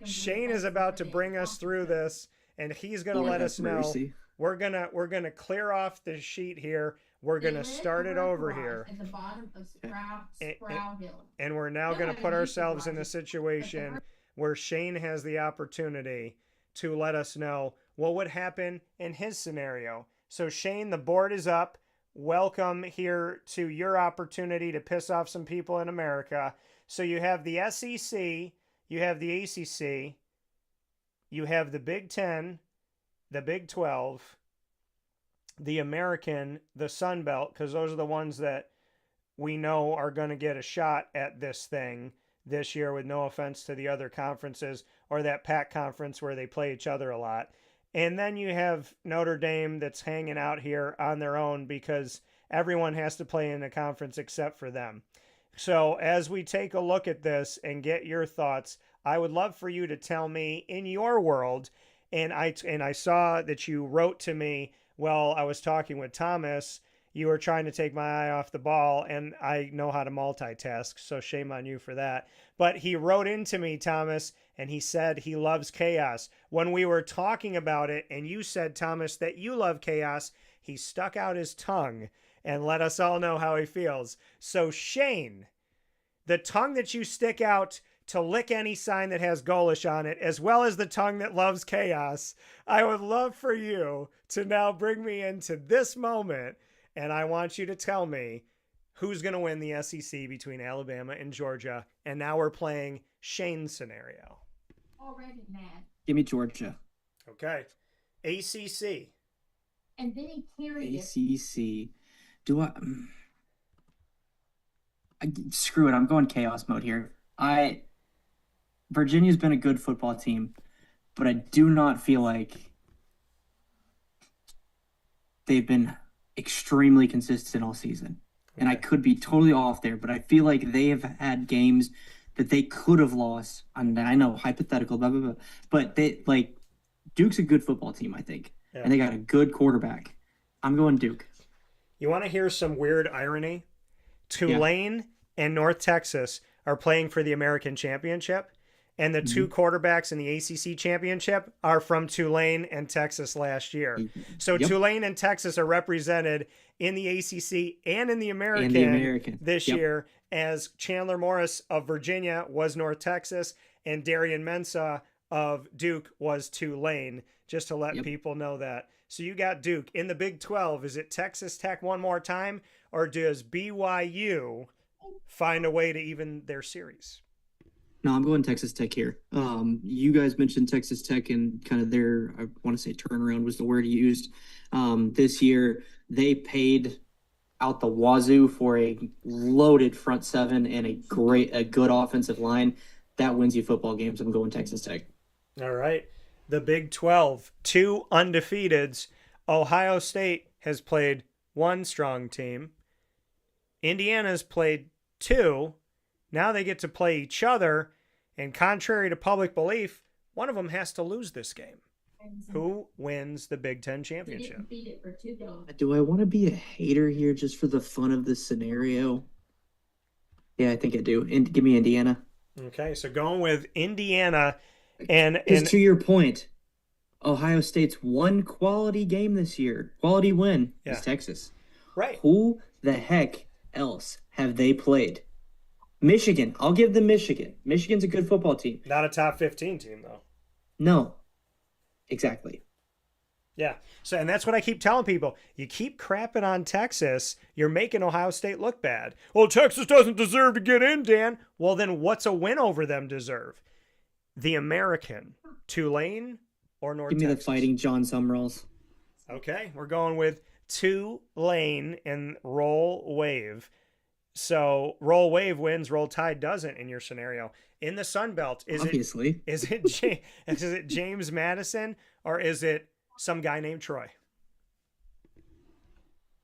Shane is about to bring us through this, and he's going to Lord let have us know. mercy. We're gonna clear off the sheet here. We're gonna start it over here, at the bottom of Okay. Sproul Hill. and we're now They'll gonna have a put new ourselves in a garage. situation where Shane has the opportunity to let us know what would happen in his scenario. So Shane, the board is up. Welcome here to your opportunity to piss off some people in America. So you have the SEC, you have the ACC, you have the Big Ten, the Big 12, the American, the Sun Belt, because those are the ones that we know are going to get a shot at this thing this year, with no offense to the other conferences or that Pac conference where they play each other a lot. And then you have Notre Dame that's hanging out here on their own because everyone has to play in a conference except for them. So as we take a look at this and get your thoughts, I would love for you to tell me in your world. And I saw that you wrote to me while I was talking with Thomas. You were trying to take my eye off the ball, and I know how to multitask, so shame on you for that. But he wrote into me, Thomas, and he said he loves chaos. When we were talking about it, and you said, Thomas, that you love chaos, he stuck out his tongue and let us all know how he feels. So, Shane, the tongue that you stick out to lick any sign that has Gaulish on it, as well as the tongue that loves chaos, I would love for you to now bring me into this moment, and I want you to tell me who's going to win the SEC between Alabama and Georgia. And now we're playing Shane's scenario. Already mad. Give me Georgia. Okay. ACC. And then he carried it. ACC. Do screw it. I'm going chaos mode here. Virginia's been a good football team, but I do not feel like they've been extremely consistent all season. And I could be totally off there, but I feel like they have had games that they could have lost. And I know, hypothetical, blah, blah, blah. But Duke's a good football team, I think. Yeah. And they got a good quarterback. I'm going Duke. You want to hear some weird irony? Tulane and North Texas are playing for the American Championship, and the two quarterbacks in the ACC Championship are from Tulane and Texas last year. So Tulane and Texas are represented in the ACC and in the American, this year, as Chandler Morris of Virginia was North Texas and Darian Mensah of Duke was Tulane, just to let people know that. So you got Duke. In the Big 12, is it Texas Tech one more time, or does BYU find a way to even their series? No, I'm going Texas Tech here. You guys mentioned Texas Tech and kind of their, I want to say turnaround was the word you used. This year, they paid out the wazoo for a loaded front seven and a good offensive line. That wins you football games. I'm going Texas Tech. All right. The Big 12, 2 undefeateds. Ohio State has played 1 strong team. Indiana's played 2. Now they get to play each other, and contrary to public belief, one of them has to lose this game. Who wins the Big Ten championship? Do I want to be a hater here just for the fun of this scenario? Yeah, I think I do. And give me Indiana. Okay, so going with Indiana, and to your point, Ohio State's one quality game this year, quality win, is Texas. Right. Who the heck else have they played? Michigan. I'll give them Michigan. Michigan's a good football team. Not a top 15 team, though. No. Exactly. Yeah. So, and that's what I keep telling people. You keep crapping on Texas, you're making Ohio State look bad. Well, Texas doesn't deserve to get in, Dan. Well, then what's a win over them deserve? The American, Tulane or North Texas? Give me the Fighting John Summeralls. Okay. We're going with Tulane and Roll Wave. So Roll Wave wins, Roll Tide doesn't in your scenario. In the Sun Belt, is it James Madison or is it some guy named Troy?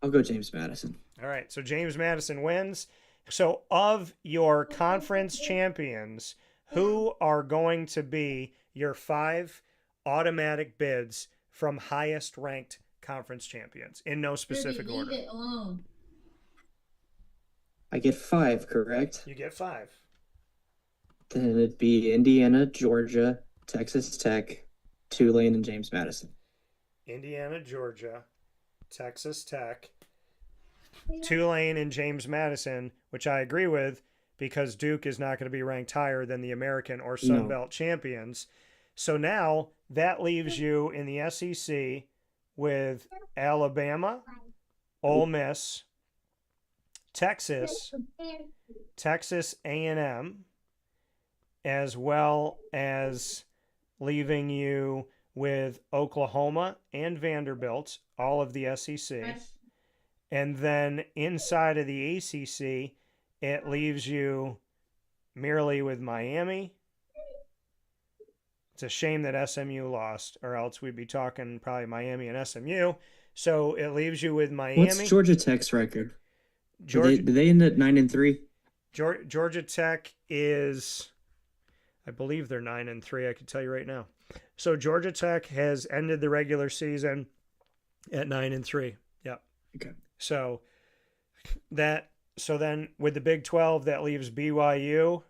I'll go James Madison. All right, so James Madison wins. So of your conference champions, who are going to be your 5 automatic bids from highest ranked conference champions in no specific order? Leave it alone. I get 5, correct? You get 5. Then it'd be Indiana, Georgia, Texas Tech, Tulane, and James Madison. Indiana, Georgia, Texas Tech, Tulane, and James Madison, which I agree with because Duke is not going to be ranked higher than the American or Sun No. Belt champions. So now that leaves you in the SEC with Alabama, Ole Miss, Texas, Texas A&M, as well as leaving you with Oklahoma and Vanderbilt, all of the SEC. And then inside of the ACC, it leaves you merely with Miami. It's a shame that SMU lost, or else we'd be talking probably Miami and SMU. So it leaves you with Miami. What's Georgia Tech's record? Georgia, Did they end at 9-3? Georgia Tech is, I believe they're 9-3. I can tell you right now. So Georgia Tech has ended the regular season at 9-3. Yep. Okay. So then with the Big 12, that leaves BYU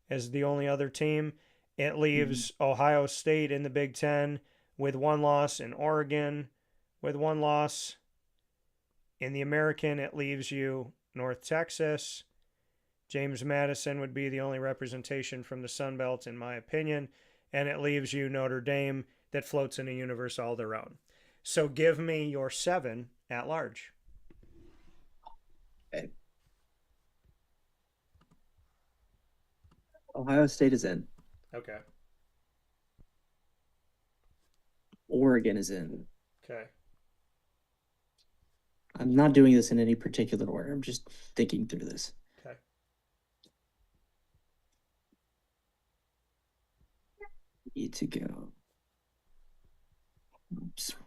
as the only other team. It leaves Ohio State in the Big 10 with one loss, and Oregon with one loss. In the American, it leaves you North Texas. James Madison would be the only representation from the Sun Belt, in my opinion. And it leaves you Notre Dame that floats in a universe all their own. So give me your 7 at large. Okay. Ohio State is in. Okay. Oregon is in. Okay. I'm not doing this in any particular order. I'm just thinking through this. Okay. Need to go.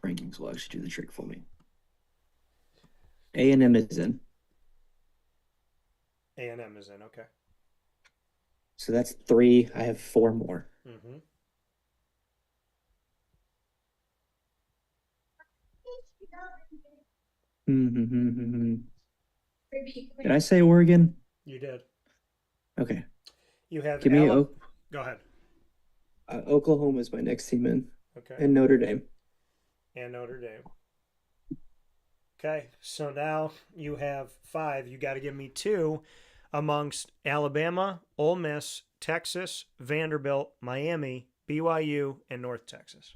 Rankings will actually do the trick for me. A&M is in. A&M is in. Okay. So that's 3. I have 4 more. Mm-hmm. Did I say Oregon? You did. Okay. You have. Give me Go ahead. Oklahoma is my next team in, Okay. and Notre Dame. And Notre Dame. Okay. So now you have 5. You got to give me 2 amongst Alabama, Ole Miss, Texas, Vanderbilt, Miami, BYU, and North Texas.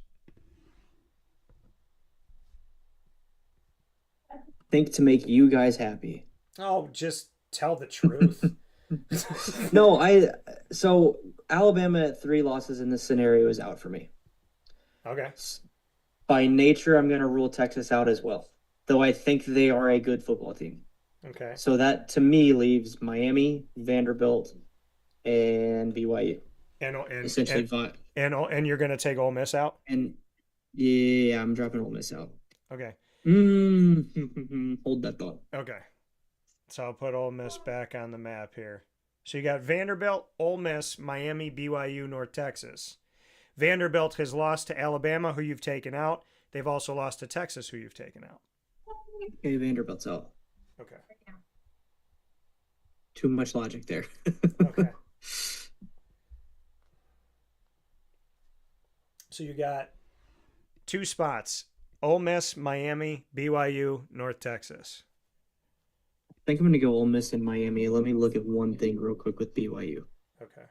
Think to make you guys happy. Oh, just tell the truth. No, so Alabama at 3 losses in this scenario is out for me. Okay. By nature, I'm going to rule Texas out as well, though I think they are a good football team. Okay. So that to me leaves Miami, Vanderbilt, and BYU. And Essentially, and you're going to take Ole Miss out? And yeah, I'm dropping Ole Miss out. Okay. Hold that thought. Okay. So I'll put Ole Miss back on the map here. So you got Vanderbilt, Ole Miss, Miami, BYU, North Texas. Vanderbilt has lost to Alabama, who you've taken out. They've also lost to Texas, who you've taken out. Okay, Vanderbilt's out. Okay. Too much logic there. Okay. So you got 2 spots. Ole Miss, Miami, BYU, North Texas. I think I'm going to go Ole Miss and Miami. Let me look at one thing real quick with BYU. Okay.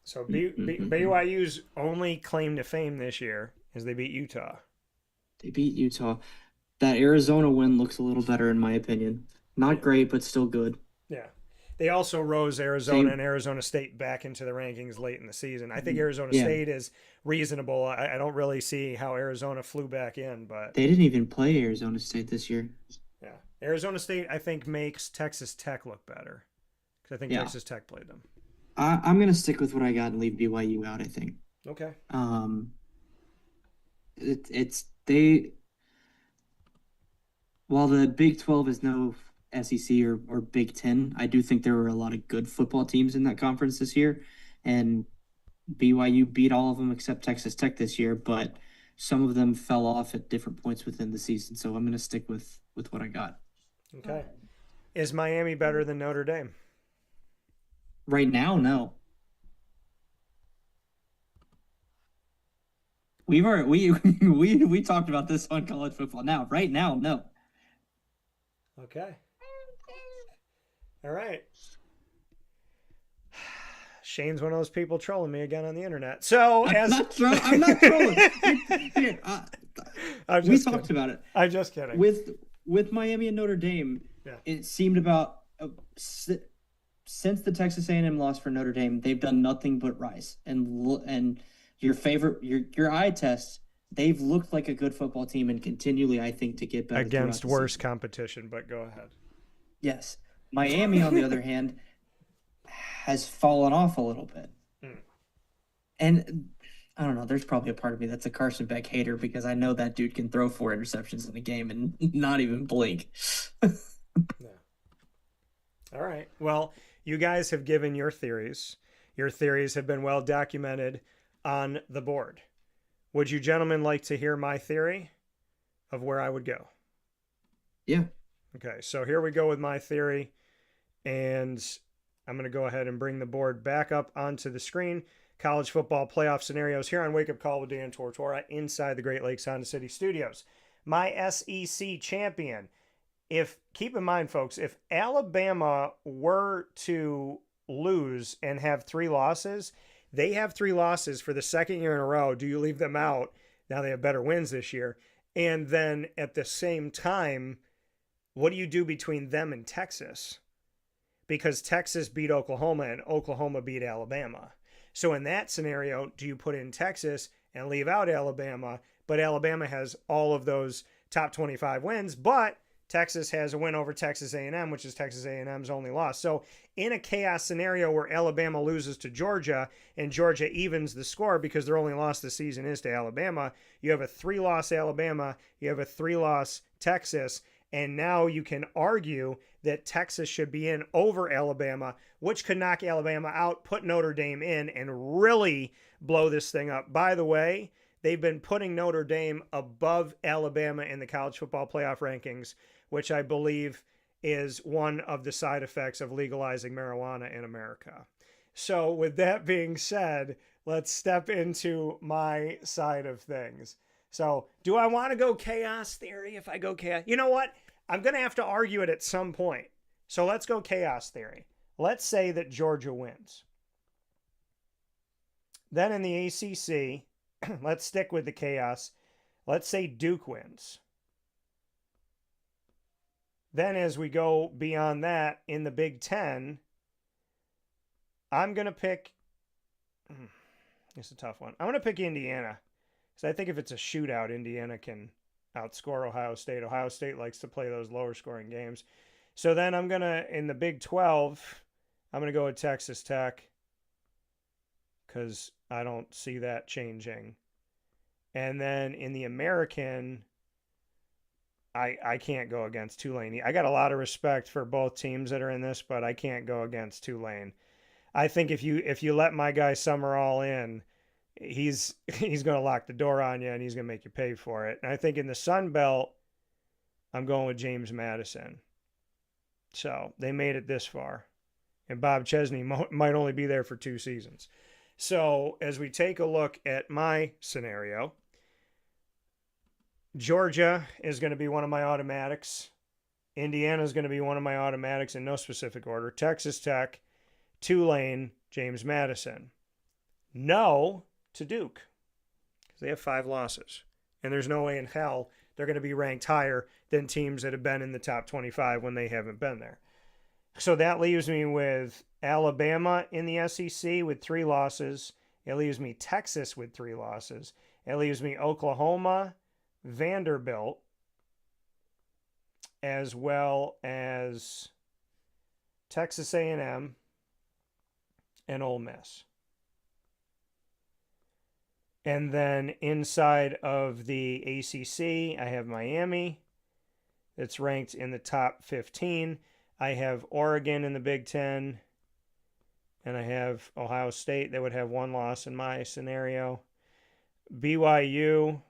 So BYU's only claim to fame this year is they beat Utah. They beat Utah. That Arizona win looks a little better in my opinion. Not great, but still good. Yeah. They also rose Arizona and Arizona State back into the rankings late in the season. I think Arizona State is reasonable. I don't really see how Arizona flew back in, but they didn't even play Arizona State this year. Yeah. Arizona State, I think, makes Texas Tech look better because I think Texas Tech played them. I'm going to stick with what I got and leave BYU out, I think. Okay. While the Big 12 is no SEC or Big Ten. I do think there were a lot of good football teams in that conference this year, and BYU beat all of them except Texas Tech this year, but some of them fell off at different points within the season. So I'm going to stick with what I got. Okay. Is Miami better than Notre Dame? Right now, no. We talked about this on college football. Now, right now, no. Okay. All right. Shane's one of those people trolling me again on the internet. So I'm not trolling. Here, we talked about it. I'm just kidding. With Miami and Notre Dame, yeah. It seemed about since the Texas A&M loss for Notre Dame, they've done nothing but rise. And your eye test, they've looked like a good football team and continually, I think, to get better against worse competition. But go ahead. Yes, Miami, on the other hand, has fallen off a little bit. And I don't know, there's probably a part of me that's a Carson Beck hater because I know that dude can throw 4 interceptions in a game and not even blink. Yeah. All right. Well, you guys have given your theories. Your theories have been well documented on the board. Would you gentlemen like to hear my theory of where I would go? Yeah. Okay, so here we go with my theory, and I'm going to go ahead and bring the board back up onto the screen. College football playoff scenarios here on Wake Up Call with Dan Tortora inside the Great Lakes Honda City Studios. My SEC champion. Keep in mind, folks, if Alabama were to lose and have 3 losses, they have 3 losses for the second year in a row. Do you leave them out? Now they have better wins this year. And then at the same time, what do you do between them and Texas? Because Texas beat Oklahoma and Oklahoma beat Alabama. So in that scenario, do you put in Texas and leave out Alabama? But Alabama has all of those top 25 wins, but Texas has a win over Texas A&M, which is Texas A&M's only loss. So in a chaos scenario where Alabama loses to Georgia and Georgia evens the score because their only loss this season is to Alabama, you have a 3-loss Alabama, you have a 3-loss Texas, and now you can argue that Texas should be in over Alabama, which could knock Alabama out, put Notre Dame in, and really blow this thing up. By the way, they've been putting Notre Dame above Alabama in the college football playoff rankings, which I believe is one of the side effects of legalizing marijuana in America. So with that being said, let's step into my side of things. So do I want to go chaos theory if I go chaos? You know what? I'm going to have to argue it at some point. So let's go chaos theory. Let's say that Georgia wins. Then in the ACC, let's stick with the chaos. Let's say Duke wins. Then as we go beyond that in the Big Ten, I'm going to pick, it's a tough one. I'm going to pick Indiana because I think if it's a shootout, Indiana can outscore Ohio State. Ohio State likes to play those lower scoring games. So then I'm going to, in the Big 12, I'm going to go with Texas Tech because I don't see that changing. And then in the American, I can't go against Tulane. I got a lot of respect for both teams that are in this, but I can't go against Tulane. I think if you let my guy Summerall in, he's going to lock the door on you and he's going to make you pay for it. And I think in the Sun Belt, I'm going with James Madison. So they made it this far. And Bob Chesney might only be there for 2 seasons. So as we take a look at my scenario, Georgia is going to be one of my automatics. Indiana is going to be one of my automatics in no specific order. Texas Tech, Tulane, James Madison. No to Duke because they have 5 losses. And there's no way in hell they're going to be ranked higher than teams that have been in the top 25 when they haven't been there. So that leaves me with Alabama in the SEC with 3 losses. It leaves me Texas with 3 losses. It leaves me Oklahoma, Vanderbilt, as well as Texas A&M and Ole Miss. And then inside of the ACC, I have Miami, that's ranked in the top 15. I have Oregon in the Big Ten, and I have Ohio State that would have one loss in my scenario. BYU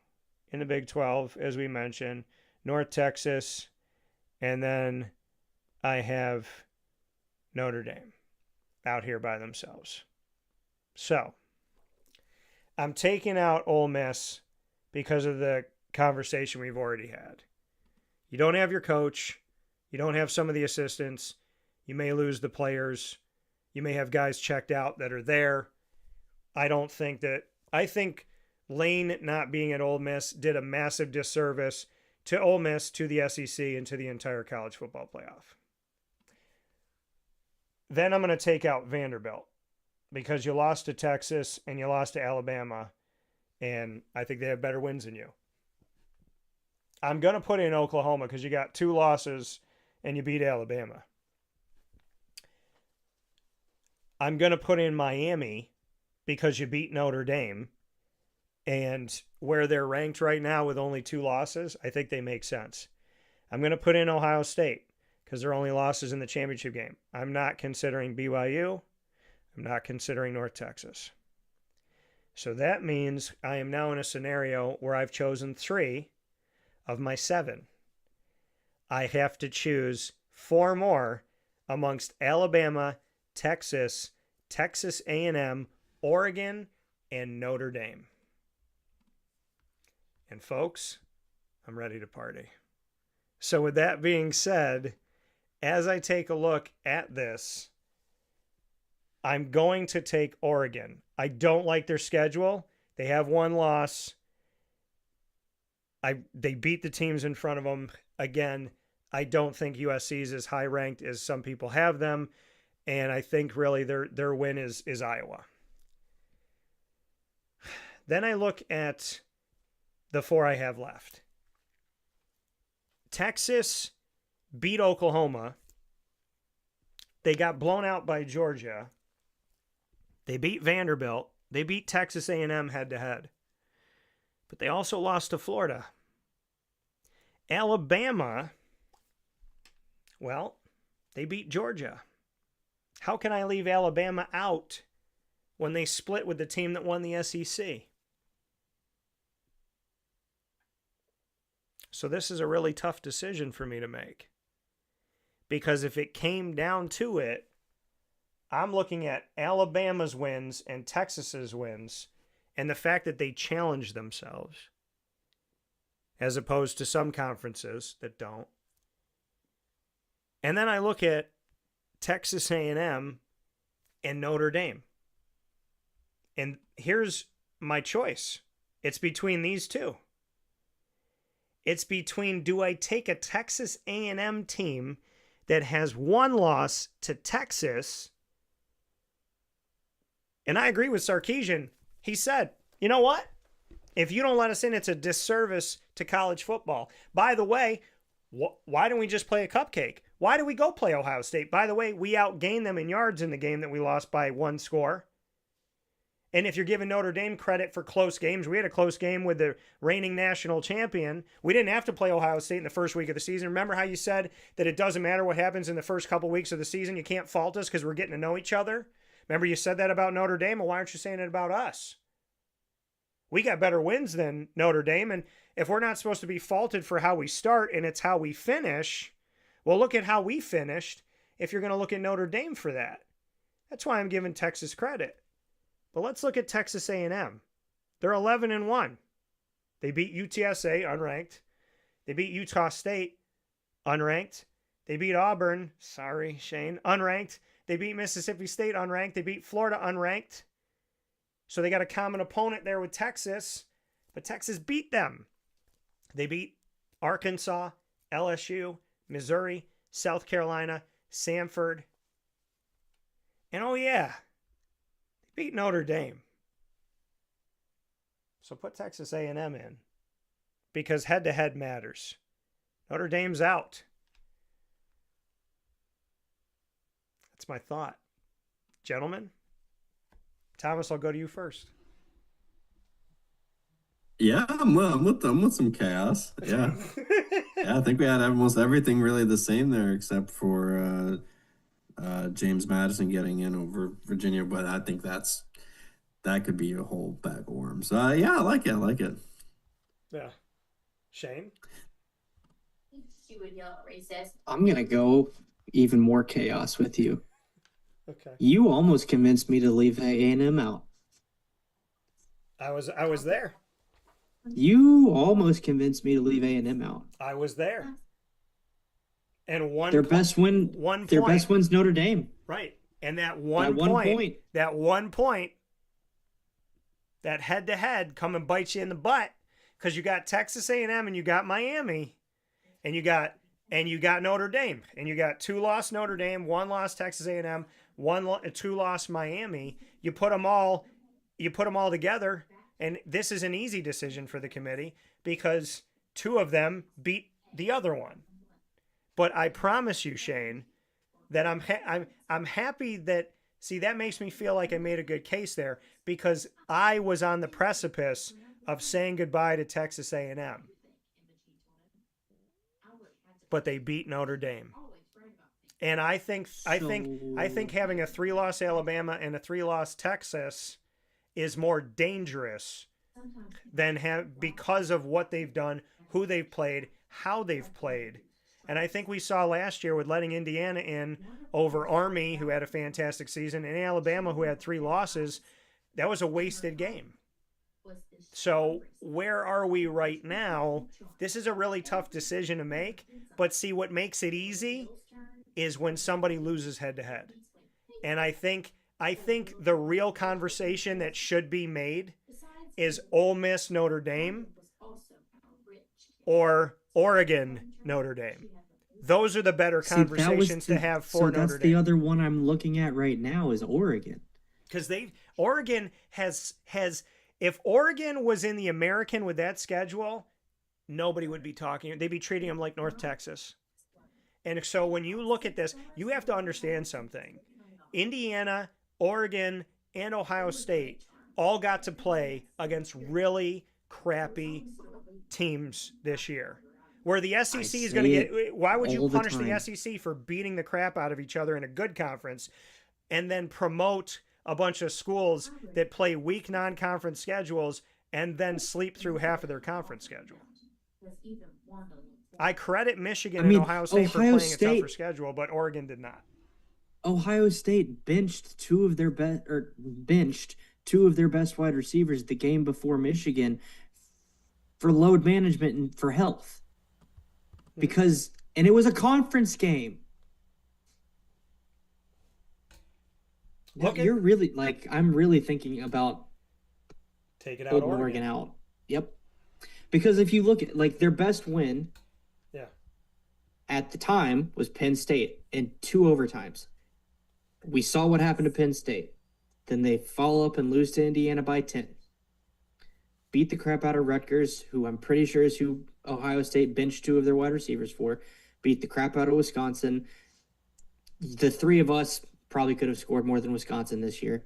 in the Big 12, as we mentioned, North Texas, and then I have Notre Dame out here by themselves. So I'm taking out Ole Miss because of the conversation we've already had. You don't have your coach. You don't have some of the assistants. You may lose the players. You may have guys checked out that are there. I think Lane not being at Ole Miss did a massive disservice to Ole Miss, to the SEC, and to the entire college football playoff. Then I'm going to take out Vanderbilt because you lost to Texas and you lost to Alabama, and I think they have better wins than you. I'm going to put in Oklahoma because you got 2 losses and you beat Alabama. I'm going to put in Miami because you beat Notre Dame. And where they're ranked right now with only 2 losses, I think they make sense. I'm going to put in Ohio State because they're only losses in the championship game. I'm not considering BYU. I'm not considering North Texas. So that means I am now in a scenario where I've chosen 3 of my 7. I have to choose 4 more amongst Alabama, Texas, Texas A&M, Oregon, and Notre Dame. And folks, I'm ready to party. So with that being said, as I take a look at this, I'm going to take Oregon. I don't like their schedule. They have 1 loss. They beat the teams in front of them. Again, I don't think USC is as high ranked as some people have them. And I think really their win is Iowa. Then I look at the 4 I have left. Texas beat Oklahoma. They got blown out by Georgia. They beat Vanderbilt. They beat Texas A&M head-to-head. But they also lost to Florida. Alabama, well, they beat Georgia. How can I leave Alabama out when they split with the team that won the SEC? So this is a really tough decision for me to make. Because if it came down to it, I'm looking at Alabama's wins and Texas's wins and the fact that they challenge themselves as opposed to some conferences that don't. And then I look at Texas A&M and Notre Dame. And here's my choice. It's between these 2. It's between, do I take a Texas A&M team that has 1 loss to Texas? And I agree with Sarkisian. He said, you know what? If you don't let us in, it's a disservice to college football. By the way, why don't we just play a cupcake? Why do we go play Ohio State? By the way, we outgained them in yards in the game that we lost by 1 score. And if you're giving Notre Dame credit for close games, we had a close game with the reigning national champion. We didn't have to play Ohio State in the first week of the season. Remember how you said that it doesn't matter what happens in the first couple weeks of the season? You can't fault us because we're getting to know each other? Remember you said that about Notre Dame? Well, why aren't you saying it about us? We got better wins than Notre Dame, and if we're not supposed to be faulted for how we start and it's how we finish, well, look at how we finished if you're going to look at Notre Dame for that. That's why I'm giving Texas credit. But let's look at Texas A&M. They're 11-1. They beat UTSA, unranked. They beat Utah State, unranked. They beat Auburn, sorry, Shane, unranked. They beat Mississippi State, unranked. They beat Florida, unranked. So they got a common opponent there with Texas, but Texas beat them. They beat Arkansas, LSU, Missouri, South Carolina, Samford. And oh yeah, they beat Notre Dame. So put Texas A&M in because head-to-head matters. Notre Dame's out. That's my thought. Gentlemen, Thomas, I'll go to you first. Yeah, I'm with some chaos. Yeah. Yeah, I think we had almost everything really the same there, except for James Madison getting in over Virginia. But I think that could be a whole bag of worms. Yeah, I like it. I like it. Yeah. Shane? She would yell at racist. I'm gonna go even more chaos with you. Okay. You almost convinced me to leave A&M out. I was there. You almost convinced me to leave A&M out. I was there. And Their best win. one Their point. best win's Notre Dame. Right. And that By one one point, point. that one point, that head-to-head come and bite you in the butt because you got Texas A&M and you got Miami and you got Notre Dame and you got 2-loss Notre Dame, 1-loss Texas A&M, 2-loss Miami. You put them all together, and this is an easy decision for the committee because 2 of them beat the other one. But I promise you, Shane, that I'm happy that. See, that makes me feel like I made a good case there because I was on the precipice of saying goodbye to Texas A&M. But they beat Notre Dame. And I think having a 3-loss Alabama and a 3-loss Texas is more dangerous than because of what they've done, who they've played, how they've played. And I think we saw last year with letting Indiana in over Army, who had a fantastic season, and Alabama, who had 3 losses, that was a wasted game. So where are we right now? This is a really tough decision to make, but see, what makes it easy is when somebody loses head-to-head. And I think the real conversation that should be made is Ole Miss Notre Dame or Oregon Notre Dame. Those are the better conversations to have for Notre Dame. So that's the other one I'm looking at right now is Oregon. Because Oregon has if Oregon was in the American with that schedule, nobody would be talking. They'd be treating them like North Texas. And so when you look at this, you have to understand something. Indiana, Oregon, and Ohio State all got to play against really crappy teams this year. Where the SEC is going to get... Why would you punish the SEC for beating the crap out of each other in a good conference and then promote a bunch of schools that play weak non-conference schedules and then sleep through half of their conference schedule? I credit Michigan and Ohio State for playing a tougher schedule, but Oregon did not. Ohio State benched 2 of their best wide receivers the game before Michigan for load management and for health. And it was a conference game. You're really I'm really thinking about taking out Oregon out. Yep. Because if you look at their best win at the time was Penn State in 2 overtimes. We saw what happened to Penn State. Then they follow up and lose to Indiana by 10. Beat the crap out of Rutgers, who I'm pretty sure is who Ohio State benched 2 of their wide receivers for. Beat the crap out of Wisconsin. The 3 of us probably could have scored more than Wisconsin this year.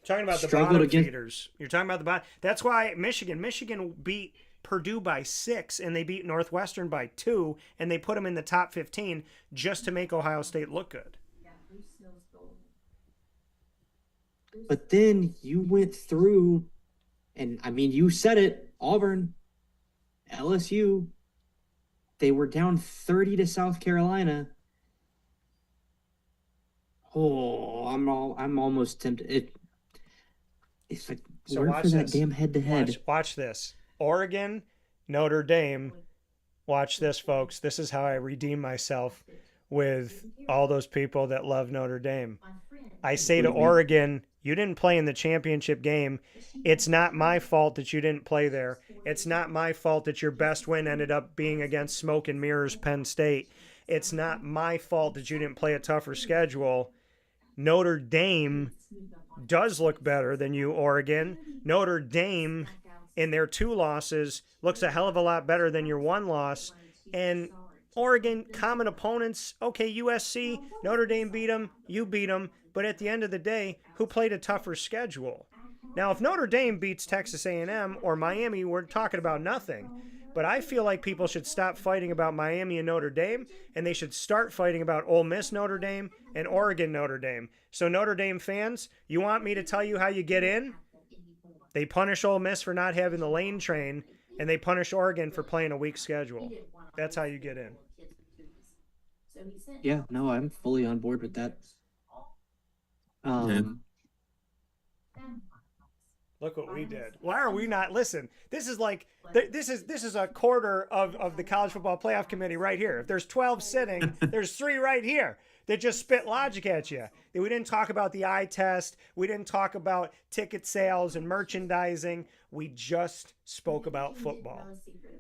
Talking about the bottom feeders. You're talking about the bottom. That's why Michigan beat Purdue by 6, and they beat Northwestern by 2, and they put them in the top 15 just to make Ohio State look good. But then you went through, and you said it, Auburn, LSU, they were down 30 to South Carolina. Oh, I'm almost tempted. It's like, so word for that damn head-to-head. Watch this. Oregon, Notre Dame. Watch this, folks. This is how I redeem myself with all those people that love Notre Dame. I say to Oregon, you didn't play in the championship game. It's not my fault that you didn't play there. It's not my fault that your best win ended up being against smoke and mirrors Penn State. It's not my fault that you didn't play a tougher schedule. Notre Dame does look better than you, Oregon. Notre Dame, in their 2 losses, looks a hell of a lot better than your 1 loss. And Oregon, common opponents, okay, USC, Notre Dame beat them, you beat them. But at the end of the day, who played a tougher schedule? Now, if Notre Dame beats Texas A&M or Miami, we're talking about nothing. But I feel like people should stop fighting about Miami and Notre Dame, and they should start fighting about Ole Miss Notre Dame and Oregon Notre Dame. So Notre Dame fans, you want me to tell you how you get in? They punish Ole Miss for not having the lane train, and they punish Oregon for playing a weak schedule. That's how you get in. Yeah, no, I'm fully on board with that. Look what we did. Why are we not? Listen, this is like this is a quarter of the college football playoff committee right here. If there's 12 sitting, there's 3 right here that just spit logic at you. We didn't talk about the eye test. We didn't talk about ticket sales and merchandising. We just spoke about football.